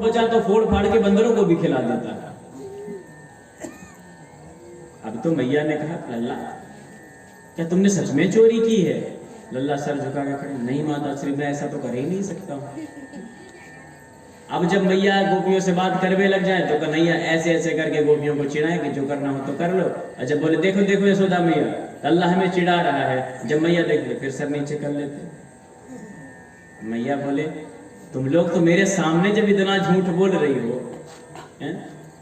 बचा तो फोड़ फाड़ के बंदरों को भी खिला देता है। अब तो मैया ने कहा, लल्ला क्या तुमने सच में चोरी की है? लल्ला सर झुका के खड़े, नहीं माता श्री, मैं ऐसा तो कर ही नहीं सकता हूं। अब जब मैया गोपियों से बात करने लग जाए तो कन्हैया ऐसे ऐसे करके गोपियों को चिढ़ाए कि जो करना हो तो कर लो। और जब बोले देखो देखो यशोदा मैया, अल्लाह हमें चिढ़ा रहा है, जब मैया देख ले फिर सर नीचे कर लेते। मैया बोले, तुम लोग तो मेरे सामने जब इतना झूठ बोल रही हो हैं,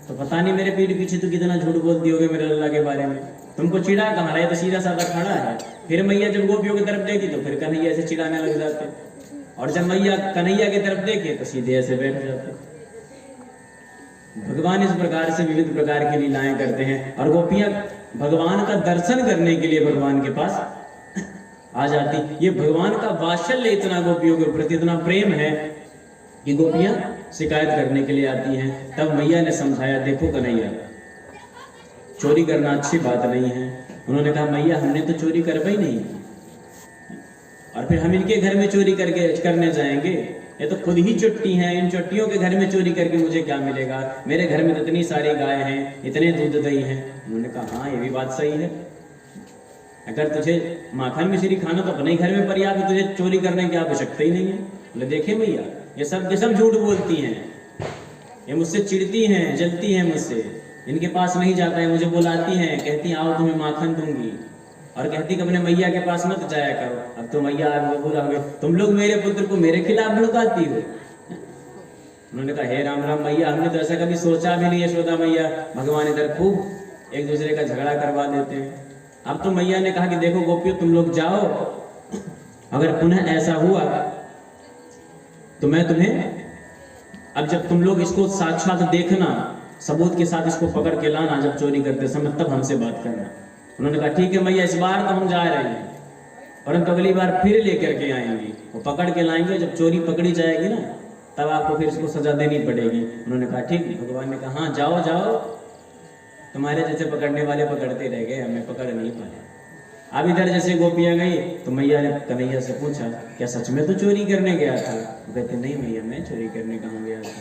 तो पता नहीं मेरे पीठ पीछे तो कितना झूठ बोलती होगे मेरे अल्लाह के बारे में। तुमको चिढ़ा कहाँ रहा है, तो सीधा साधा खड़ा है। फिर मैया जब गोपियों की तरफ देखी तो फिर कन्हैया ऐसे चिढ़ाने लग जाते, और जब मैया कन्हैया की तरफ देखे तो सीधे ऐसे बैठ जाते। भगवान इस प्रकार से विविध प्रकार की लीलाएं करते हैं, और गोपियां भगवान का दर्शन करने के लिए भगवान के पास आ जाती। ये भगवान का वात्सल्य इतना गोपियों के प्रति इतना प्रेम है कि गोपियां शिकायत करने के लिए आती हैं। तब मैया ने समझाया, देखो कन्हैया, चोरी करना अच्छी बात नहीं है। उन्होंने कहा, मैया हमने तो चोरी कर ही नहीं, और फिर हम इनके घर में चोरी करने जाएंगे? ये तो खुद ही चुट्टी हैं, इन चुट्टियों के घर में चोरी करके मुझे क्या मिलेगा? मेरे घर में तो इतनी सारी गाय हैं, इतने दूध दही हैं। उन्होंने कहा, हाँ ये भी बात सही है, अगर तुझे माखन मिश्री खाना तो अपने घर में पर्याप्त, तुझे चोरी करने की आवश्यकता ही नहीं है। बोले देखे मैया, ये सब झूठ बोलती हैं, ये मुझसे चिढ़ती हैं, जलती हैं मुझसे, इनके पास नहीं जाता है, मुझे बुलाती हैं, कहती आओ तुम्हें माखन दूंगी, और कहती कि अपने मैया के पास मत जाया करो। अब तो मैया बोला, तुम लोग मेरे पुत्र को मेरे खिलाफ भड़काती हो। उन्होंने कहा, हे राम राम मैया, हमने तो ऐसा कभी सोचा भी नहीं। यशोदा मैया, भगवान इधर खूब एक दूसरे का झगड़ा करवा देते हैं। अब तो मैया ने कहा कि देखो गोपियों, तुम लोग जाओ, अगर पुनः ऐसा हुआ तो मैं तुम्हें, अब जब तुम लोग इसको साक्षात देखना, सबूत के साथ इसको पकड़ के लाना जब चोरी करते समय, तब हमसे बात करना। उन्होंने कहा, ठीक है मैया, इस बार तो हम जा रहे हैं, परंतु अगली बार फिर लेकर के आएंगे, वो पकड़ के लाएंगे। जब चोरी पकड़ी जाएगी ना, तब आपको फिर इसको सजा देनी पड़ेगी। उन्होंने कहा, ठीक। भगवान ने कहा, हाँ जाओ जाओ, तुम्हारे जैसे पकड़ने वाले पकड़ते रह गए, हमें पकड़ नहीं पाए। अब इधर जैसे गोपियां गई तो मैया ने कन्हैया से पूछा, क्या सच में तो चोरी करने गया था? वो कहते, नहीं मैया, मैं चोरी करने कहाँ गया था।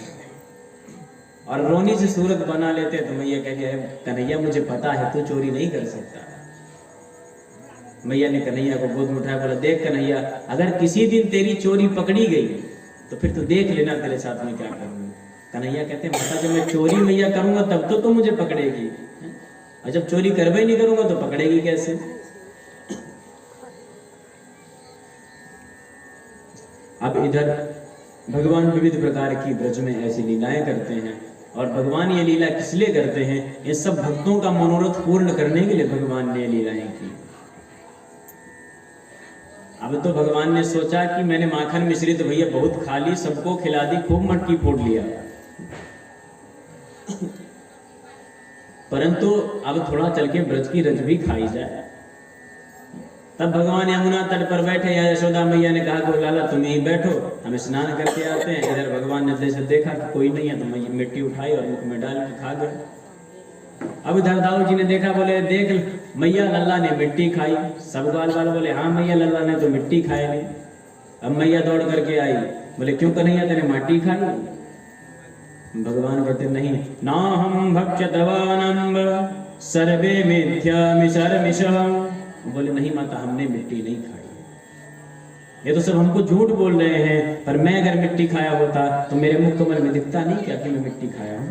और रोनी से सूरत बना लेते तो मैया कहती, कन्हैया मुझे पता है तू चोरी नहीं कर सकता। मैया ने कन्हैया को गोद में उठाया, बोला, देख कन्हैया, अगर किसी दिन तेरी चोरी पकड़ी गई तो फिर तू देख लेना तेरे साथ में क्या करूंगा। कन्हैया कहते, माता जब मैं चोरी मैया करूंगा तब तो मुझे पकड़ेगी, और जब चोरी करवे नहीं करूंगा तो पकड़ेगी कैसे? अब इधर भगवान विविध प्रकार की ब्रज में ऐसी लीलाएं करते हैं, और भगवान ये लीला किस लिए करते हैं? ये सब भक्तों का मनोरथ पूर्ण करने के लिए भगवान ने लीलाएं की। अब तो भगवान ने सोचा कि मैंने माखन मिश्री तो भैया बहुत खा ली, सबको खिला दी, खूब मटकी फोड़ लिया, परंतु अब थोड़ा चल के ब्रज की रज भी खाई जाए। तब भगवान यमुना तट पर बैठे, या यशोदा मैया ने कहा, लाला तुम यहीं बैठो, हम स्नान करके आते हैं। इधर भगवान ने जैसे देखा कि कोई नहीं है, तो मैया मिट्टी उठाई और मुख में डाल के खा गए। अब इधर दाऊ जी ने देखा, बोले देख मैया, लल्ला ने मिट्टी खाई। सब ग्वाल वाल बोले, हाँ मैया, लल्ला ने तो मिट्टी खाई नहीं। अब मैया दौड़ करके आई, बोले क्यों कन्हैया, तेने माटी खाई? भगवान कहते, नहीं, ना हम भक्षतवानम्ब सर्वे मिथ्यामिशर्मिषः। बोले, नहीं माता, हमने मिट्टी नहीं खाई, ये तो सब हमको झूठ बोल रहे हैं, पर मैं अगर मिट्टी खाया होता तो मेरे मुख कमल में दिखता नहीं क्या कि मैं मिट्टी खाया हूं।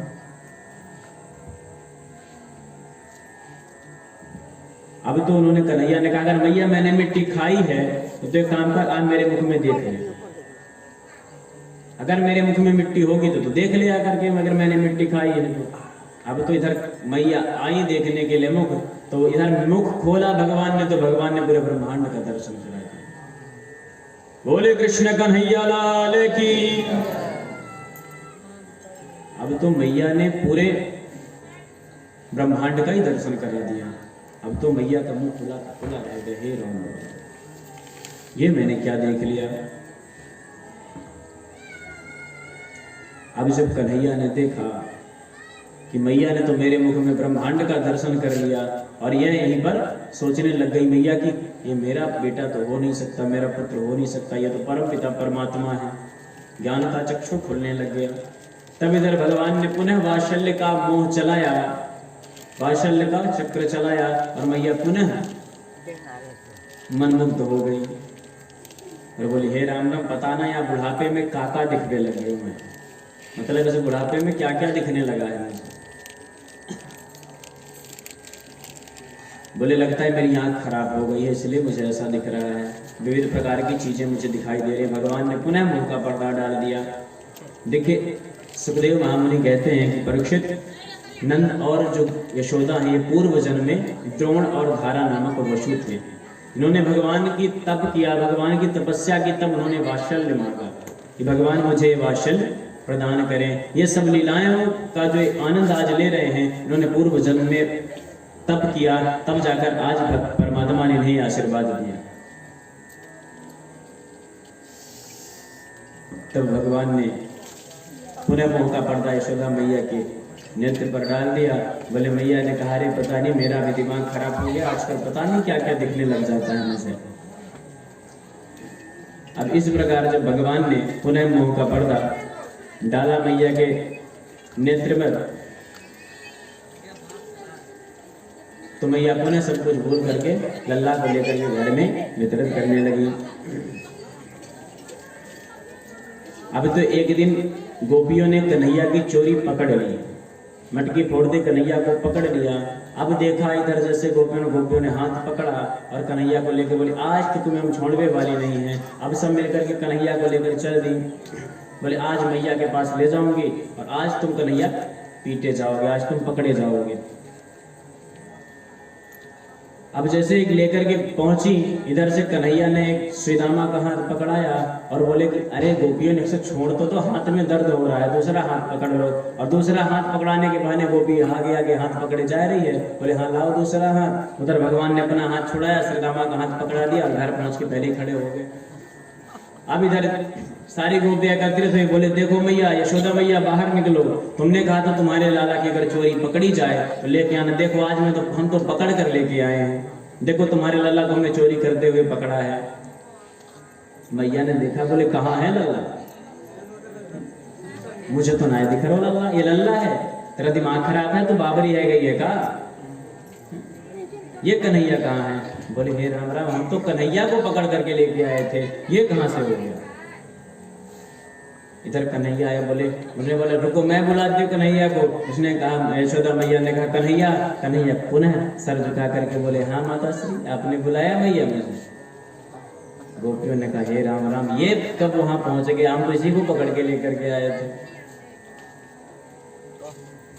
अब तो उन्होंने, कन्हैया ने कहा, अगर मैया मैंने मिट्टी खाई है तो एक काम कर, आज मेरे मुख में देख ले, अगर मेरे मुख में मिट्टी होगी तो देख ले आकर के, अगर मैंने मिट्टी खाई है तो। अब तो इधर मैया आई देखने के लिए मुख, तो इधर मुख खोला भगवान ने, तो भगवान ने पूरे ब्रह्मांड का दर्शन करा दिया। बोले कृष्ण कन्हैया लाल की। अब तो मैया ने पूरे ब्रह्मांड का ही दर्शन करा दिया। अब तो मैया का मुंह खुला खुला रह गया, हे राम, ये मैंने क्या देख लिया। अब जब कन्हैया ने देखा कि मैया ने तो मेरे मुख में ब्रह्मांड का दर्शन कर लिया, और यह यहीं पर सोचने लग गई मैया कि ये मेरा बेटा तो हो नहीं सकता, मेरा पुत्र हो नहीं सकता, ये तो परम पिता परमात्मा है। ज्ञान का चक्षु खुलने लग गया। तब इधर भगवान ने पुनः वात्सल्य का मोह चलाया, वात्सल्य का चक्र चलाया और मैया पुनः मनमुग्ध हो गई और बोली हे राम राम, पता ना या बुढ़ापे में काका दिखने लगे हूं मैं, मतलब ऐसे बुढ़ापे में क्या क्या दिखने लगा है मुझे। बोले लगता है मेरी आंख खराब हो गई है इसलिए मुझे ऐसा दिख रहा है, विविध प्रकार की चीजें मुझे दिखाई दे रही है। भगवान ने पुनः मुंह का पर्दा डाल दिया। देखिए सुखदेव महामुनि कहते हैं कि परीक्षित, नंद और जो यशोदा है ये पूर्व जन्म में द्रोण और धारा नामक वसु थे। इन्होंने भगवान की तप किया, भगवान की तपस्या की, तब उन्होंने वात्सल्य मांगा कि भगवान मुझे वात्सल्य प्रदान करें। ये सब लीलाओं का जो आनंद आज ले रहे हैं, इन्होंने पूर्व जन्म में तप किया, तब जाकर आज परमात्मा ने इन्हें आशीर्वाद दिया। तब भगवान ने पुनः मुंह का पर्दा यशोदा मैया के नेत्र पर डाल दिया। बोले मैया ने कहा अरे पता नहीं मेरा भी दिमाग खराब हो गया, आजकल पता नहीं क्या क्या दिखने लग जाता है मुझे। अब इस प्रकार जब भगवान ने पुनः मुंह का पर्दा डाला मैया के नेत्र में, तो मैया पुनः सब कुछ भूल करके लल्ला को लेकर के घर में वितरित करने लगी। अब तो एक दिन गोपियों ने कन्हैया की चोरी पकड़ ली, मटकी फोड़ दे कन्हैया को पकड़ लिया। अब देखा इधर जैसे गोपियों ने हाथ पकड़ा और कन्हैया को लेकर बोले आज तो तुम्हें हम छोड़ने वाली नहीं है। अब सब मिलकर के कन्हैया को लेकर चल दी। बोले आज मैया के पास ले जाऊंगी और आज तुम कन्हैया पीटे जाओगे, आज तुम पकड़े जाओगे। अब जैसे लेकर के पहुंची, इधर से कन्हैया ने श्रीदामा का हाथ पकड़ाया और बोले कि अरे गोपियों ने से छोड़ तो हाथ में दर्द हो रहा है, दूसरा हाथ पकड़ लो। और दूसरा हाथ पकड़ाने के बहाने गोपी आगे आगे हाथ पकड़े जा रही है। बोले हाँ लाओ दूसरा हाथ। उधर भगवान ने अपना हाथ छुड़ाया, श्रीदामा का हाथ पकड़ा दिया और घर पहुंच के पहले ही खड़े हो गए। अब इधर सारी गोपियां एकत्रित हुई, बोले देखो मैया, यशोदा मैया बाहर निकलो, तुमने कहा था तुम्हारे लाला की अगर चोरी पकड़ी जाए तो लेके आना। देखो आज हम तो पकड़ कर लेके आए हैं, देखो तुम्हारे लल्ला को हमने चोरी करते हुए पकड़ा है। मैया ने देखा, बोले कहाँ है लल्ला? मुझे तो ना दिख रहा लल्ला, ये लल्ला है, तेरा दिमाग खराब है, तो बाबरी रह गई है का? ये कन्हैया कहाँ है? बोले हे राम राम, हम तो कन्हैया को पकड़ करके लेके आए थे, ये कहाँ से हो गया? इधर कन्हैया आया, बोले रुको मैं बुलाती हूँ कन्हैया को। उसने कहा, यशोदा मैया ने कहा कन्हैया। कन्हैया पुनः सर झुका करके बोले हाँ माता श्री, आपने बुलाया मैया मुझे? गोपियों ने कहा हे राम राम, ये कब वहां पहुंच गए, हम तो इसी को पकड़ के लेकर के आए थे।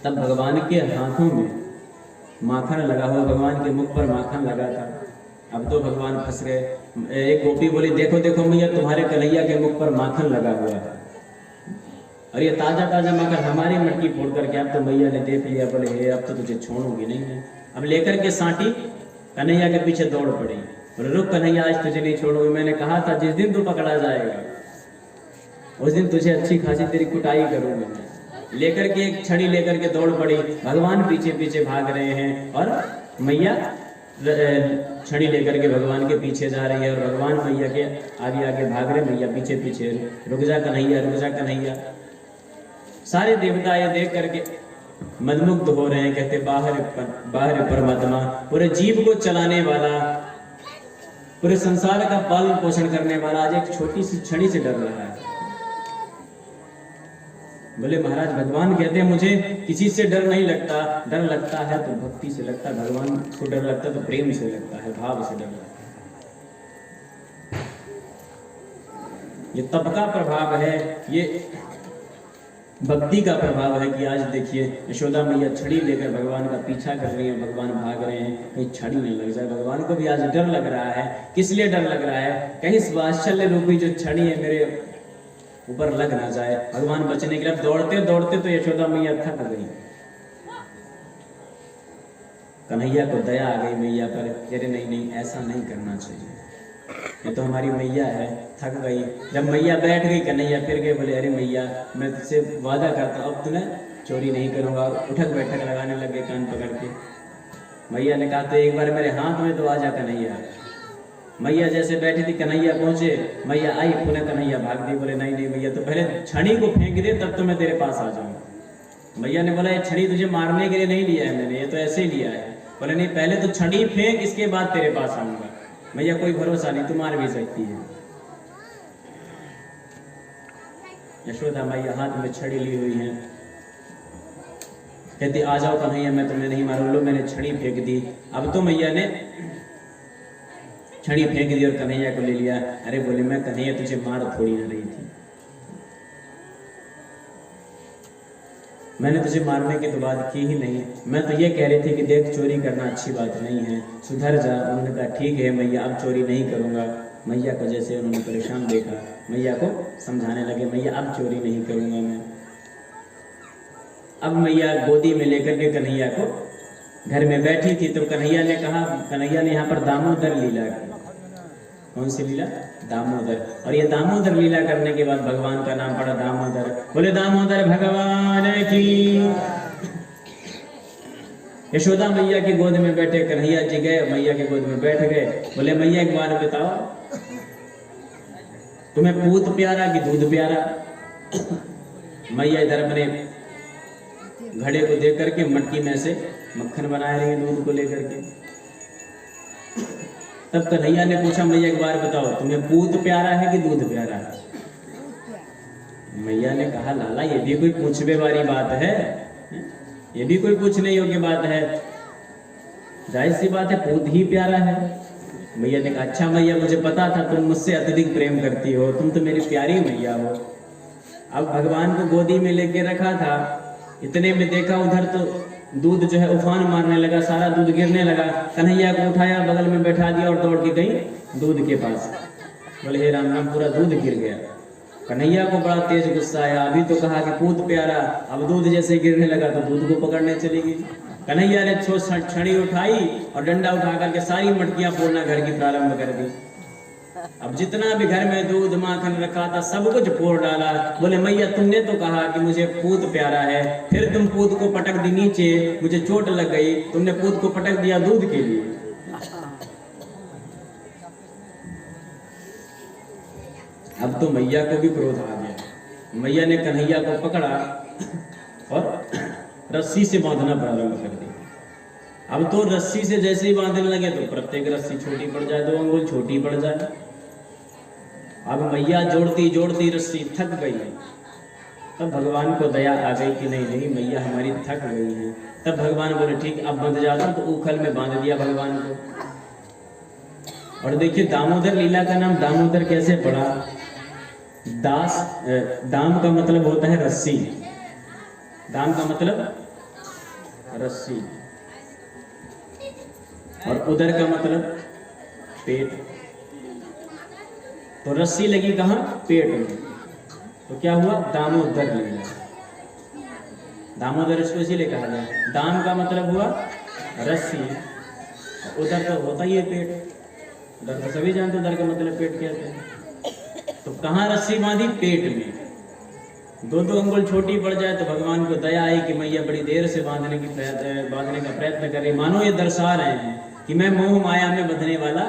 तब भगवान के हाथों में माखन लगा हुआ, भगवान के मुख पर माखन लगा था। अब तो भगवान फंस गए। एक गोपी बोली देखो देखो मैया, तुम्हारे कन्हैया के मुख पर माखन लगा हुआ है और ये ताजा ताजा माखन हमारी मटकी फोड़ करके। अब तो मैया ने देख लिया, बोले हे अब तो तुझे छोड़ूंगी नहीं है। अब लेकर के सांटी कन्हैया के पीछे दौड़ पड़ी, बोले रुक कन्हैया, आज तुझे नहीं छोड़ूंगी। मैंने कहा था जिस दिन तू पकड़ा जाएगा उस दिन तुझे अच्छी खासी तेरी कुटाई करूंगी मैं। लेकर के एक छड़ी लेकर के दौड़ पड़ी। भगवान पीछे पीछे भाग रहे हैं और मैया छड़ी लेकर के भगवान के पीछे जा रही है और भगवान मैया के आगे आगे भाग रहे, मैया पीछे पीछे। रुक जा कन्हैया, रुक जा कन्हैया। सारे देवता ये देख करके मदमुग्ध हो रहे हैं, कहते बाहर परमात्मा, पूरे जीव को चलाने वाला, पूरे संसार का पालन पोषण करने वाला आज एक छोटी सी छड़ी से डर रहा है। बोले महाराज, भगवान कहते हैं मुझे किसी से डर नहीं लगता, डर लगता है तो भक्ति से लगता है, भगवान को डर लगता है तो प्रेम से लगता है, भाव से डर लगता है। ये तप का प्रभाव है, ये भक्ति का प्रभाव है कि आज देखिए यशोदा मैया छड़ी लेकर भगवान का पीछा कर रही है, भगवान भाग रहे हैं, कहीं छड़ी नहीं लग जाए। भगवान को भी आज डर लग रहा है। किस लिए डर लग रहा है? कहीं वात्सल्य रूपी जो छड़ी है मेरे ऊपर लग ना जाए। भगवान बचने के लिए दौड़ते दौड़ते तो यशोदा मैया थक गई। कन्हैया को दया आ गई मैया पर, अरे नहीं नहीं ऐसा नहीं करना चाहिए, ये तो हमारी मैया है, थक गई। जब मैया बैठ गई, कन्हैया फिर गए, बोले अरे मैया मैं तुझसे वादा करता हूँ अब तुम्हें चोरी नहीं करूंगा। उठक बैठक लगाने लगे कान पकड़ के। मैया ने कहा तो एक बार मेरे हाथ में तो आ जा कन्हैया। मैया जैसे बैठी थी, कन्हैया पहुंचे, मैया आई, पुनः कन्हैया भाग दी। बोले नहीं नहीं भैया, तो पहले छड़ी को फेंक दे तब तो मैं तेरे पास आ जाऊंगा। मैया ने बोला ये छड़ी तुझे मारने के लिए नहीं लिया है मैंने, ये तो ऐसे ही लिया है। बोले नहीं, पहले तो छड़ी फेंक, इसके बाद तेरे पास आऊंगा। मैया कोई भरोसा नहीं, तू मार भी सकती है। यशोदा मैया हाथ में छड़ी ली हुई है, कहती आ जाओ कन्हैया, मैं तुम्हें नहीं मारूं। लो मैंने छड़ी फेंक दी। अब तो मैया ने छड़ी फेंक दी और कन्हैया को ले लिया। अरे बोले मैं कन्हैया तुझे मार थोड़ी ना रही थी, मैंने तुझे मारने की तो बात की ही नहीं, मैं तो ये कह रही थी कि देख चोरी करना अच्छी बात नहीं है, सुधर जा। उन्होंने कहा ठीक है मैया, अब चोरी नहीं करूंगा। मैया को जैसे उन्होंने परेशान देखा, मैया को समझाने लगे, मैया अब चोरी नहीं करूंगा मैं। अब मैया गोदी में लेकर के कन्हैया को घर में बैठी थी, तो कन्हैया ने कहा, कन्हैया ने यहाँ पर दामोदर लीला की। कौन सी लीला? दामोदर। और ये दामोदर लीला करने के बाद भगवान का नाम पड़ा दामोदर। बोले दामोदर भगवान की। यशोदा मैया की गोद में बैठे कन्हैया जी गए, मैया की गोद में बैठ गए। बोले मैया एक बार बताओ, तुम्हें पूत प्यारा कि दूध प्यारा? मैया इधर अपने घड़े को देख करके मटकी में से मक्खन बना रही है दूध को लेकर के। तब कन्हैया ने पूछा मैया एक बार बताओ, तुम्हें पूत प्यारा है कि दूध प्यारा है? मैया ने कहा लाला ये भी कोई पूछने वाली बात है, ये भी कोई पूछने योग्य बात है, जाहिर सी बात है पूत ही प्यारा है। मैया ने कहा अच्छा मैया, मुझे पता था तुम मुझसे अत्यधिक प्रेम करती हो, तुम तो मेरी प्यारी मैया हो। अब भगवान को गोदी में लेके रखा था, इतने में देखा उधर तो दूध जो है उफान मारने लगा, सारा दूध गिरने लगा। कन्हैया को उठाया, बगल में बैठा दिया और दौड़ के गई दूध के पास। बोले हे राम राम, पूरा दूध गिर गया। कन्हैया को बड़ा तेज गुस्सा आया, अभी तो कहा कि पूत प्यारा, अब दूध जैसे गिरने लगा तो दूध को पकड़ने चली गई। कन्हैया ने छड़ी उठाई और डंडा उठा करके सारी मटकियां फोड़ना घर की प्रारंभ कर दी। अब जितना भी घर में दूध माखन रखा था सब कुछ फोड़ डाला। बोले मैया तुमने तो कहा कि मुझे पूत प्यारा है, फिर तुम पूत को पटक दी नीचे, मुझे चोट लग गई, तुमने पूत को पटक दिया दूध के लिए। अब तो मैया को भी क्रोध आ गया। मैया ने कन्हैया को पकड़ा और रस्सी से बांधना प्रारंभ कर दिया। अब तो रस्सी से जैसे ही बांधने लगे तो प्रत्येक रस्सी छोटी पड़ जाए, 2 अंगुल छोटी पड़ जाए। अब मैया जोड़ती जोड़ती रस्सी थक गई। तब भगवान को दया आ गई कि नहीं नहीं मैया हमारी थक गई है। तब भगवान बोले ठीक अब बंध जाता हूं, तो उखल में बांध दिया भगवान को। और देखिए दामोदर लीला का नाम दामोदर कैसे पड़ा? दाम का मतलब होता है रस्सी, दाम का मतलब रस्सी, और उदर का मतलब पेट। तो रस्सी लगी कहाँ? पेट में। तो क्या हुआ? दामोदर लीला। दामोदर इसको इसीलिए कहा जाए, दाम का मतलब हुआ रस्सी, उदर तो होता ही है पेट। उदर तो सभी जानते, उदर का मतलब पेट कहते हैं। तो कहाँ रस्सी बांधी? पेट में। 2 अंगुल छोटी पड़ जाए तो भगवान को दया आई कि मैया बड़ी देर से बांधने का प्रयत्न कर रही, मानो ये दर्शा रहे हैं कि मैं मोह माया में बंधने वाला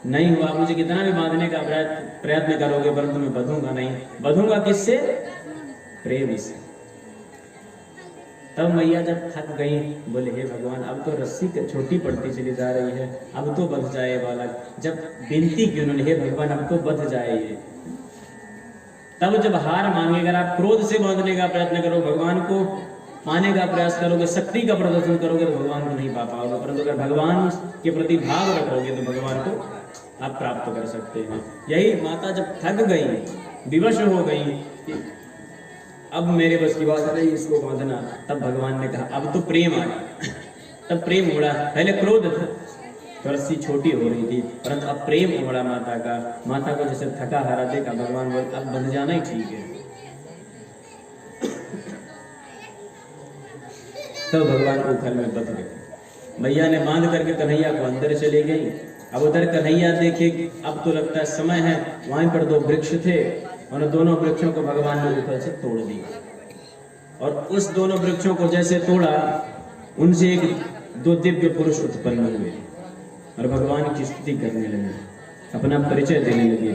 नहीं हुआ। मुझे कितना भी बांधने का प्रयत्न करोगे परंतु मैं बंधूंगा नहीं। बंधूंगा किससे? प्रेम से। तब मैया जब थक गई बोले हे भगवान अब तो रस्सी छोटी पड़ती चली जा रही है, अब तो बंध जाए बालक। जब विनती की उन्होंने हे भगवान अब तो बंध जाए ये, तब जब हार मांगे, अगर आप क्रोध से बांधने का प्रयत्न करो, भगवान को पाने का प्रयास करोगे, शक्ति का प्रदर्शन करोगे तो भगवान को नहीं पा पाओगे। परंतु अगर भगवान के प्रति भाव रखोगे तो भगवान को आप प्राप्त कर सकते हैं। यही माता जब थक गई, विवश हो गई कि अब मेरे बस की बात नहीं इसको बांधना, तब भगवान ने कहा अब तो प्रेम आया। तब प्रेम उमड़ा। पहले क्रोध था तो रस्सी छोटी हो रही थी, परंतु अब प्रेम उमड़ा माता का। माता को जैसे थका हारा देखा, भगवान बोले अब बंध जाना ही ठीक है। तो भगवान उखल में बंध गए। मैया ने बांध करके कन्हैया को अंदर चले गई। अब उधर कन्हैया देखे अब तो लगता है समय है, वहीं पर 2 वृक्ष थे, और दोनों वृक्षों को भगवान ने उखल से तोड़ दिया। और उस दोनों वृक्षों को जैसे तोड़ा, उनसे 2 दिव्य पुरुष उत्पन्न हुए और भगवान की स्तुति करने लगे। अपना परिचय देने लगे।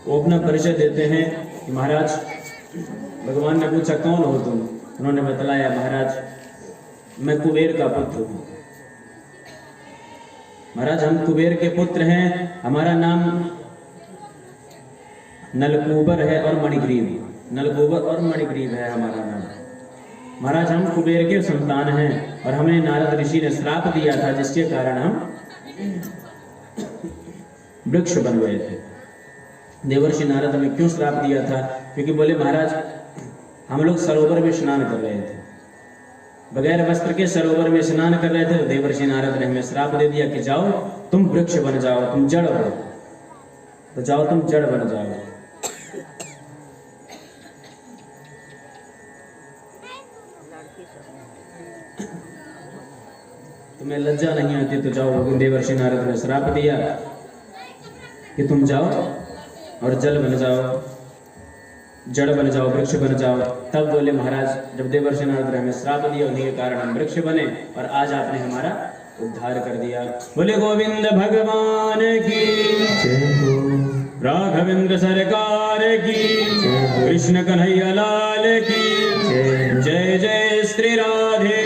वो अपना परिचय देते हैं कि महाराज, भगवान ने पूछा कौन हो तुम? उन्होंने बतलाया महाराज मैं कुबेर का पुत्र हूँ। महाराज हम कुबेर के पुत्र हैं, हमारा नाम नलकूबर है और मणिग्रीव। नलकूबर और मणिग्रीव है हमारा नाम। महाराज हम कुबेर के संतान हैं और हमें नारद ऋषि ने श्राप दिया था, जिसके कारण हम वृक्ष बन गए थे। देवर्षि नारद ने क्यों श्राप दिया था? क्योंकि बोले महाराज हम लोग सरोवर में स्नान कर रहे थे, बगैर वस्त्र के सरोवर में स्नान कर रहे थे, तो देवर्षि नारद ने हमें श्राप दे दिया कि जाओ तुम वृक्ष बन जाओ, तुम जड़ हो, तो जाओ तुम जड़ बन जाओ। तुम्हें लज्जा नहीं आती तो जाओ। देवर्षि नारद ने श्राप दिया कि तुम जाओ और जल बन जाओ, जड़ बन जाओ, वृक्ष बन जाओ। तब बोले महाराज जब देवर्षि नारद ने हमें श्राप दिया, उन्हीं के कारण हम वृक्ष बने और आज आपने हमारा उद्धार कर दिया। बोले गोविंद भगवान की, राघवेंद्र सरकार की, कृष्ण कन्हैया लाल की, जय जय श्री राधे,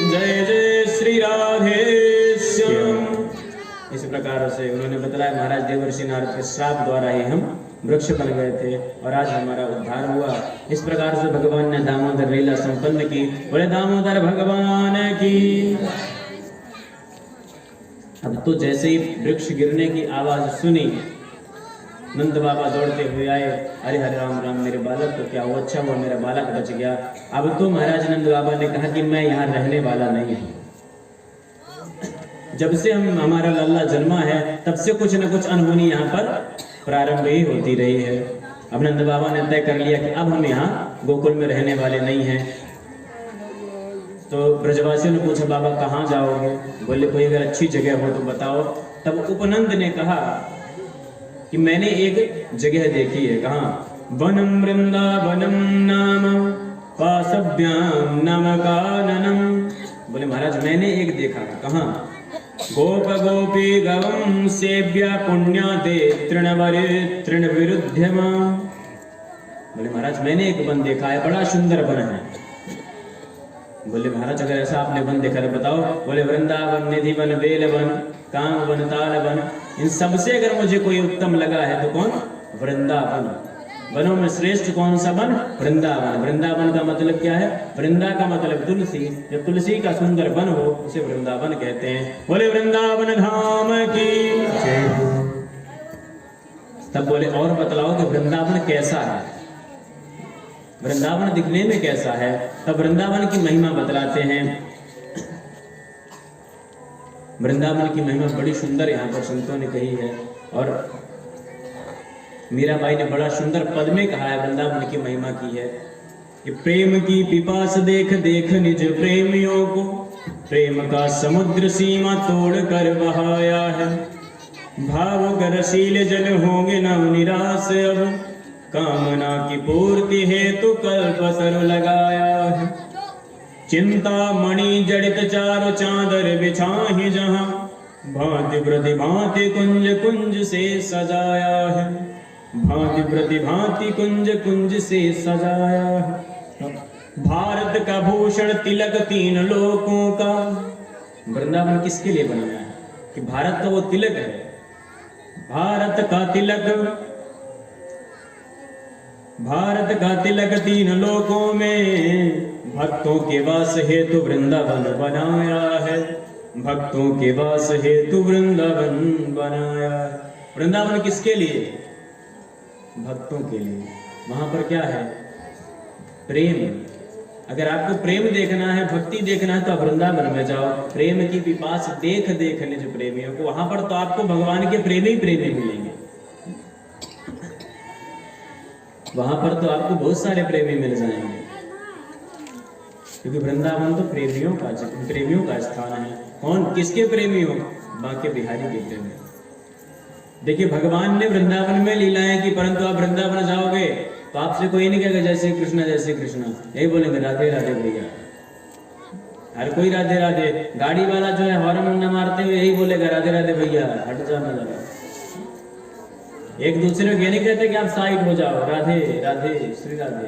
जय जय श्री राधे श्याम। इस प्रकार से उन्होंने बताया महाराज देवर्षि नारद के श्राप द्वारा ही हम वृक्ष बन गए थे और आज हमारा उद्धार हुआ। इस प्रकार से भगवान ने दामोदर लीला संपन्न की। बोले दामोदर भगवान की। अब तो जैसे ही वृक्ष गिरने की आवाज सुनी, नंद बाबा दौड़ते हुए आए, अरे हरे राम राम मेरे बालक को क्या हुआ? अच्छा हुआ मेरा बालक बच गया। अब तो महाराज नंद बाबा ने कहा कि मैं यहाँ रहने वाला नहीं हूँ। जब से हमारा लल्ला जन्मा है तब से कुछ न कुछ अनहोनी यहाँ पर प्रारंभ ही होती रही है। अब नंद बाबा ने तय कर लिया कि अब हम यहाँ गोकुल में रहने वाले नहीं हैं। तो ब्रजवासियों ने पूछा बाबा कहाँ जाओगे? बोले कोई अगर अच्छी जगह हो तो बताओ। तब उपनंद ने कहा कि मैंने एक जगह देखी है। कहाँ? वनम वृंदावनम नाम पाशव्याम नमकाननम। बोले महाराज मैंने एक देखा। कहाँ? गोप गोपी गवम सेव्या पुण्यादे तृणवरे तृण विरुध्यमा। बोले महाराज मैंने एक वन देखा है, बड़ा सुंदर वन है। बोले महाराज अगर ऐसा आपने वन देखा तो बताओ। बोले वृंदावन, निधि वन, बेल वन, काम वन, ताल वन, इन सबसे अगर मुझे कोई उत्तम लगा है तो कौन? वृंदावन। वनों में श्रेष्ठ कौन सा वन? वृंदावन। वृंदावन का मतलब क्या है? वृंदा का मतलब तुलसी। जब तुलसी का सुंदर वन हो उसे वृंदावन कहते हैं। बोले वृंदावन धाम की। तब बोले और बतलाओ कि वृंदावन कैसा है, वृंदावन दिखने में कैसा है। तब वृंदावन की महिमा बतलाते हैं। वृंदावन की महिमा बड़ी सुंदर यहाँ पर संतों ने कही है और मीराबाई ने बड़ा सुंदर पद में कहा है, वृंदावन की महिमा की है कि प्रेम की पिपास देख देख निज प्रेमियों को, प्रेम का समुद्र सीमा तोड़ कर बहाया है। भावुक रसीले जल होंगे न निराश अब, कामना की पूर्ति हेतु कल्पतरु लगाया है। चिंता मणि जड़ित चारों चादर बिछाही जहां, भांति प्रतिभांति कुंज कुंज से सजाया है। भांति प्रतिभांति कुंज कुंज से सजाया है। भारत का भूषण तिलक तीन लोकों का। वृंदावन किसके लिए बनाया है? कि भारत का वो तिलक है, भारत का तिलक, भारत का तिलक तीन लोकों में, भक्तों के वास हेतु वृंदावन बनाया है। भक्तों के वास हेतु वृंदावन बनाया। वृंदावन किसके लिए? भक्तों के लिए। वहां पर क्या है? प्रेम। अगर आपको प्रेम देखना है, भक्ति देखना है तो आप वृंदावन में जाओ। प्रेम की पिपास देख देख निज प्रेमियों को, वहां पर तो आपको भगवान के प्रेमी प्रेमी मिलेंगे। वहां पर तो आपको बहुत सारे प्रेमी मिल जाएंगे, क्योंकि वृंदावन तो प्रेमियों का स्थान है। कौन? किसके प्रेमियों? बांके बिहारी के प्रेमी। देखिए भगवान ने वृंदावन में लीलाएं की, परंतु आप वृंदावन जाओगे तो आपसे कोई नहीं कहेगा जय श्री कृष्ण यही बोलेंगे राधे राधे भैया। हर कोई राधे राधे, गाड़ी वाला जो है हॉर्न न मारते हुए यही बोलेगा राधे राधे भैया, हट जाना जरा। एक दूसरे को ये नहीं कहते कि आप साइड हो जाओ, राधे राधे श्री राधे,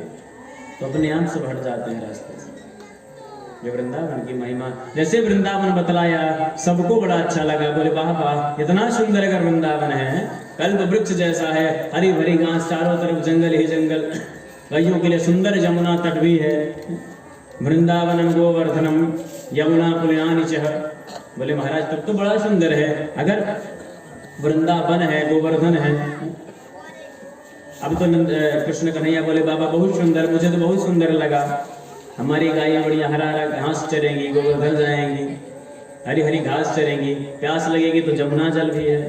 तो अपने आप सब हट जाते हैं रास्ते से। ये वृंदावन की महिमा, जैसे वृंदावन बतलाया सबको बड़ा अच्छा लगा, बोले वाह वाह इतना सुंदर अगर वृंदावन है, कल्प वृक्ष जैसा है, हरी भरी घास, चारों तरफ जंगल ही जंगल, गायों के लिए सुंदर जमुना तट भी है, वृंदावनम गोवर्धनम यमुना पुण्यानि चह। बोले महाराज तब तो बड़ा सुंदर है, अगर वृंदावन है गोवर्धन है। अब तो कृष्ण कन्हैया बोले बाबा बहुत सुंदर, मुझे तो बहुत सुंदर लगा, हमारी गायें बढ़िया हरा हरा घास चरेंगी, गोवर्धन जाएंगी, हरी हरी घास चरेंगी, प्यास लगेगी तो जमुना जल भी है,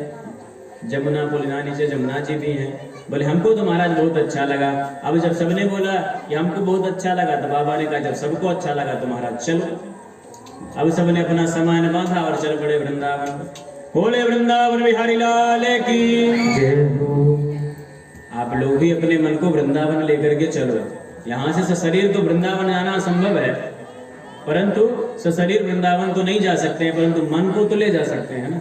जमुना पुण्यानि चह, जमुना जी भी है। बोले हमको तो महाराज बहुत अच्छा लगा। अब जब सबने बोला कि हमको बहुत अच्छा लगा, तो बाबा ने कहा जब सबको अच्छा लगा तो महाराज चलो। अब सबने अपना सामान बांधा और चल पड़े वृंदावन। बोले वृंदावन बिहारी लाल की जय हो। आप लोग भी अपने मन को वृंदावन लेकर के चलो। यहाँ से सशरीर तो वृंदावन जाना संभव है, परंतु सशरीर वृंदावन तो नहीं जा सकते हैं, परंतु मन को तो ले जा सकते हैं ना।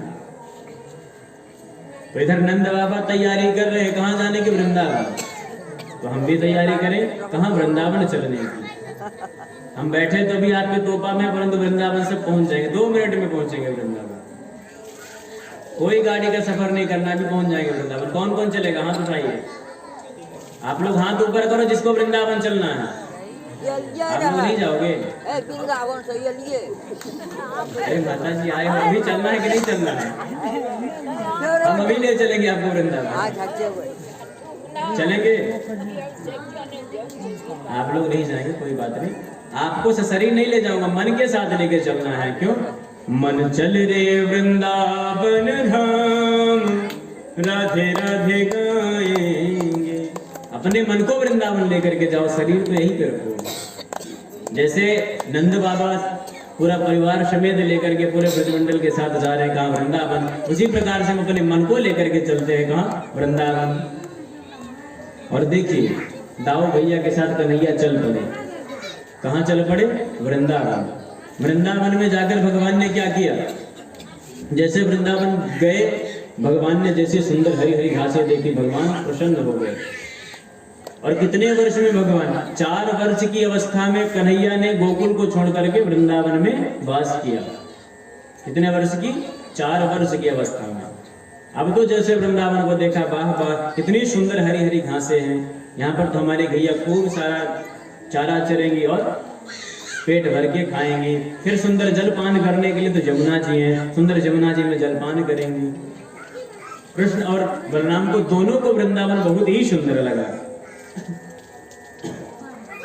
तो इधर नंद बाबा तैयारी कर रहे हैं कहाँ जाने की, वृंदावन। तो हम भी तैयारी करें कहाँ, वृंदावन चलने की। हम बैठे तो भी आपके तोपा में, परंतु वृंदावन से पहुंच जाएंगे, 2 मिनट में पहुंचेंगे वृंदावन। कोई गाड़ी का सफर नहीं करना, भी पहुंच जाएंगे वृंदावन। कौन कौन चलेगा, हाथ उठाइए। आप लोग हाथ ऊपर करो जिसको वृंदावन चलना है। आप लोग नहीं जाओगे? अरे माता जी आए हो, अभी चलना है कि नहीं चलना है? हम अभी ले चलेंगे आपको वृंदावन, चलेंगे। आप लोग नहीं जाएंगे, कोई बात नहीं, आपको सशरीर नहीं ले जाऊंगा, मन के साथ लेके चलना है। क्यों? मन चल रे वृंदावन धाम, राधे राधे गाएंगे। अपने मन को वृंदावन लेकर के जाओ, शरीर तो यही पे रखो। जैसे नंद बाबा पूरा परिवार समेत लेकर के पूरे ब्रजमंडल के साथ जा रहे हैं कहाँ, वृंदावन, उसी प्रकार से हम अपने मन को लेकर के चलते हैं कहाँ, वृंदावन। और देखिए दाऊ भैया के साथ कन्हैया चल पड़े, कहाँ चल पड़े, वृंदावन। वृंदावन में जाकर भगवान ने क्या किया, जैसे वृंदावन गए, भगवान ने जैसे सुंदर हरी हरी घासें देखी, भगवान प्रसन्न हो गए। और कितने वर्ष में भगवान, 4 वर्ष की अवस्था में कन्हैया ने गोकुल को छोड़ करके वृंदावन में वास किया। कितने वर्ष की, 4 वर्ष की अवस्था में। अब तो जैसे वृंदावन को देखा, वाह वाह कितनी सुंदर हरी हरी घासें हैं, यहाँ पर तो हमारी गैया खूब सारा चारा चरेंगी और पेट भर के खाएंगी। फिर सुंदर जलपान करने के लिए तो जमुना जी हैं, सुंदर जमुना जी में जलपान करेंगी। कृष्ण और बलराम को दोनों को वृंदावन बहुत ही सुंदर लगा।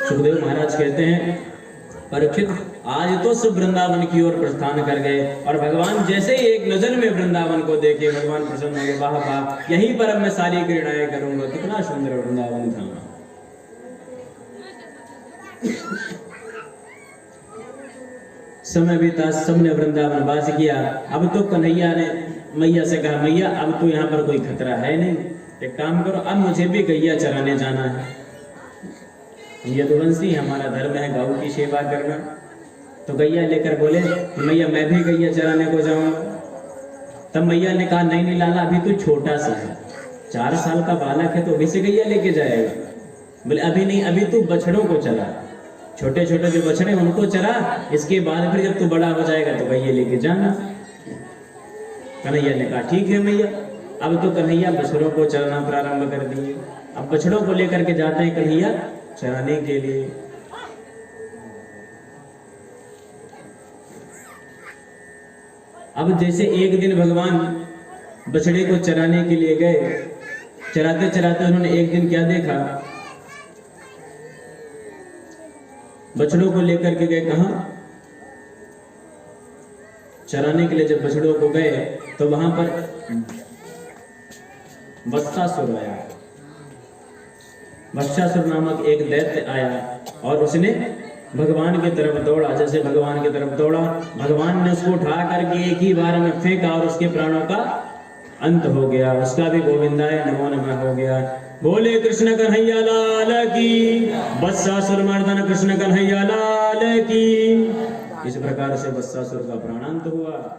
सुखदेव महाराज कहते हैं, परीक्षित आज तो सब वृंदावन की ओर प्रस्थान कर गए, और भगवान जैसे ही एक नजर में वृंदावन को देखे, भगवान प्रसन्न हो गए, वाह वाह यहीं पर अब मैं सारी क्रीड़ाएं करूंगा। कितना सुंदर वृंदावन था। समय बीता, सबने वृंदावन वास किया। अब तो कन्हैया ने मैया से कहा, मैया अब तो यहाँ पर कोई खतरा है नहीं, एक काम करो, अब मुझे भी गैया चराने जाना है। यदुवंशी हमारा धर्म है गौ की सेवा करना। तो गैया लेकर बोले, मैया मैं भी गैया चराने को जाऊंगा। तब मैया ने कहा, नहीं नहीं लाला, अभी तो छोटा सा है, 4 साल का बालक है, तो अभी से गैया लेके जाएगा। बोले अभी नहीं, अभी तू बछड़ों को चरा, छोटे छोटे जो बछड़े उनको चरा, इसके बाद फिर जब तू बड़ा हो जाएगा तो गैया लेके जाना। कन्हैया ने कहा ठीक है मैया। अब तो कन्हैया बछड़ों को चराना प्रारंभ कर दिए। अब बछड़ों को लेकर के जाते हैं कन्हैया चराने के लिए। अब जैसे एक दिन भगवान बछड़े को चराने के लिए गए, चराते चराते उन्होंने एक दिन क्या देखा, बछड़ों को लेकर के गए कहां, चराने के लिए। जब बछड़ों को गए तो वहां पर वत्सासुर आया। वत्सासुर नामक एक दैत्य आया और उसने भगवान की तरफ दौड़ा। जैसे भगवान की तरफ दौड़ा, भगवान ने उसको उठा करके एक ही बार में फेंका और उसके प्राणों का अंत हो गया, उसका भी गोविंदाय नमो नमः हो गया। बोले कृष्ण कन्हैया लाल की, बत्सासुर मर्दन कृष्ण कन्हैया लाल की। इस प्रकार से बत्सासुर का प्राणांत हुआ।